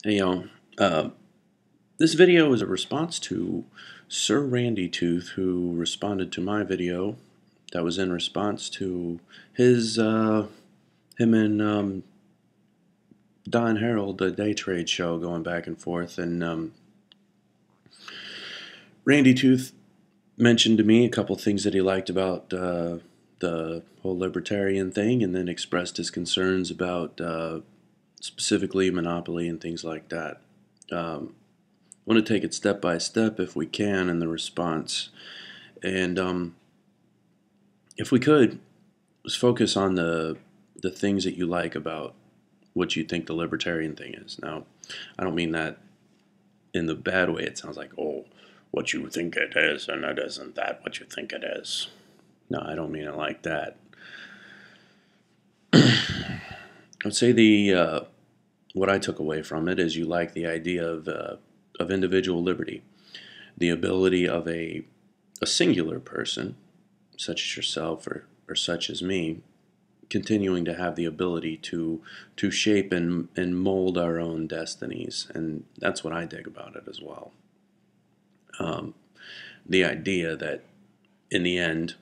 Hey, this video is a response to Sir Randy Tooth, who responded to my video that was in response to him and Don Harold, the day trade show, going back and forth. And Randy Tooth mentioned to me a couple things that he liked about the whole libertarian thing, and then expressed his concerns about specifically monopoly and things like that. I want to take it step by step if we can in the response. And if we could, let's focus on the things that you like about what you think the libertarian thing is. Now, I don't mean that in the bad way. It sounds like, oh, what you think it is, and it isn't that what you think it is. No, I don't mean it like that. I'd say the what I took away from it is you like the idea of individual liberty, the ability of a singular person, such as yourself or such as me, continuing to have the ability to shape and mold our own destinies. And that's what I dig about it as well. Um, the idea that in the end,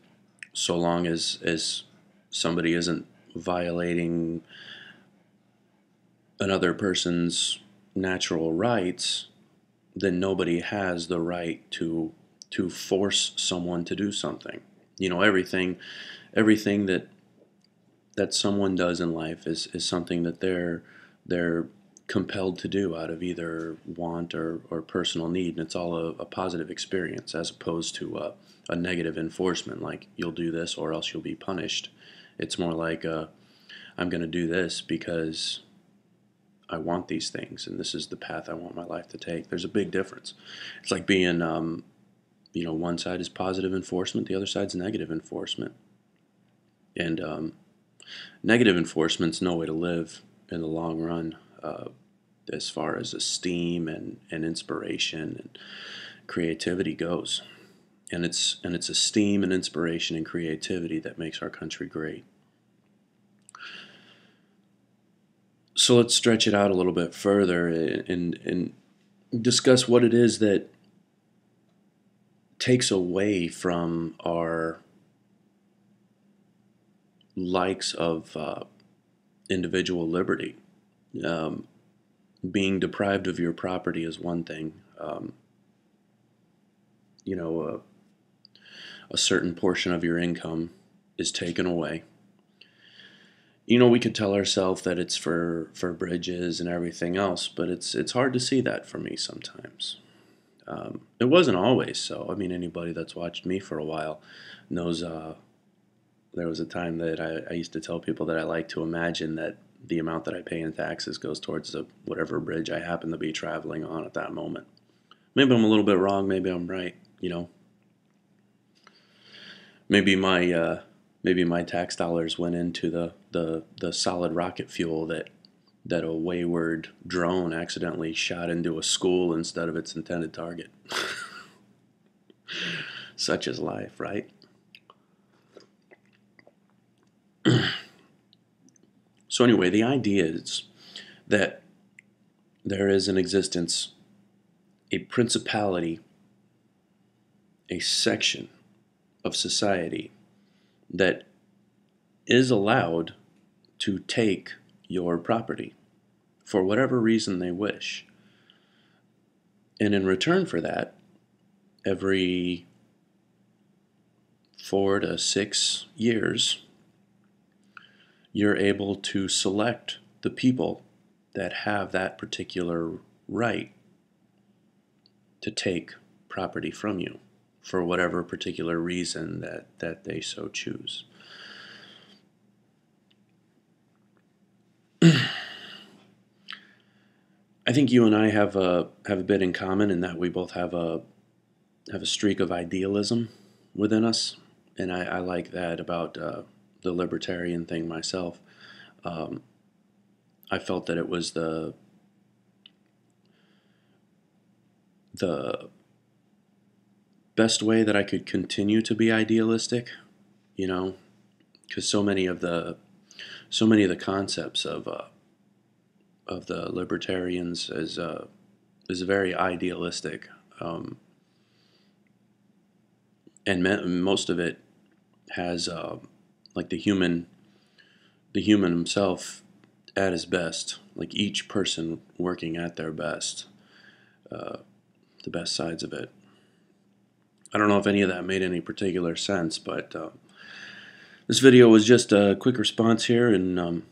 so long as somebody isn't violating another person's natural rights, then nobody has the right to force someone to do something. You know, everything that someone does in life is something that they're compelled to do out of either want or personal need, and it's all a positive experience as opposed to a negative enforcement, like you'll do this or else you'll be punished. It's more like I'm going to do this because I want these things, and this is the path I want my life to take. There's a big difference. It's like being, one side is positive enforcement, the other side's negative enforcement. And negative enforcement's no way to live in the long run, as far as esteem and inspiration and creativity goes. And it's esteem and inspiration and creativity that makes our country great. So let's stretch it out a little bit further and discuss what it is that takes away from our likes of individual liberty. Um, Being deprived of your property is one thing. You know, a certain portion of your income is taken away. You know, we could tell ourselves that it's for bridges and everything else, but it's hard to see that for me sometimes. It wasn't always so. I mean, anybody that's watched me for a while knows there was a time that I used to tell people that I like to imagine that the amount that I pay in taxes goes towards whatever bridge I happen to be traveling on at that moment. Maybe I'm a little bit wrong. Maybe I'm right. You know, maybe my tax dollars went into the solid rocket fuel that a wayward drone accidentally shot into a school instead of its intended target. Such is life, right? So anyway, the idea is that there is in existence a principality, a section of society that is allowed to take your property for whatever reason they wish. And in return for that, every 4 to 6 years, you're able to select the people that have that particular right to take property from you for whatever particular reason that they so choose. I think you and I have a bit in common in that we both have a streak of idealism within us, and I like that about the libertarian thing myself. Um, I felt that it was the best way that I could continue to be idealistic, you know, because so many of the concepts the libertarians is very idealistic, and most of it has like the human himself at his best, like each person working at their best, the best sides of it. I don't know if any of that made any particular sense, but this video was just a quick response here, and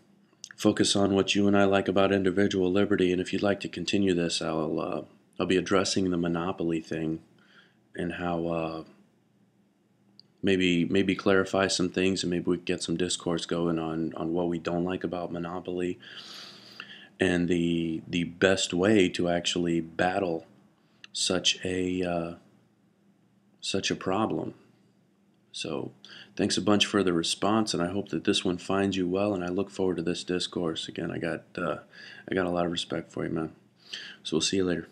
focus on what you and I like about individual liberty. And if you'd like to continue this, I'll be addressing the monopoly thing and how maybe clarify some things, and maybe we can get some discourse going on what we don't like about monopoly, and the best way to actually battle such a problem. So thanks a bunch for the response, and I hope that this one finds you well, and I look forward to this discourse. Again, I got a lot of respect for you, man. So we'll see you later.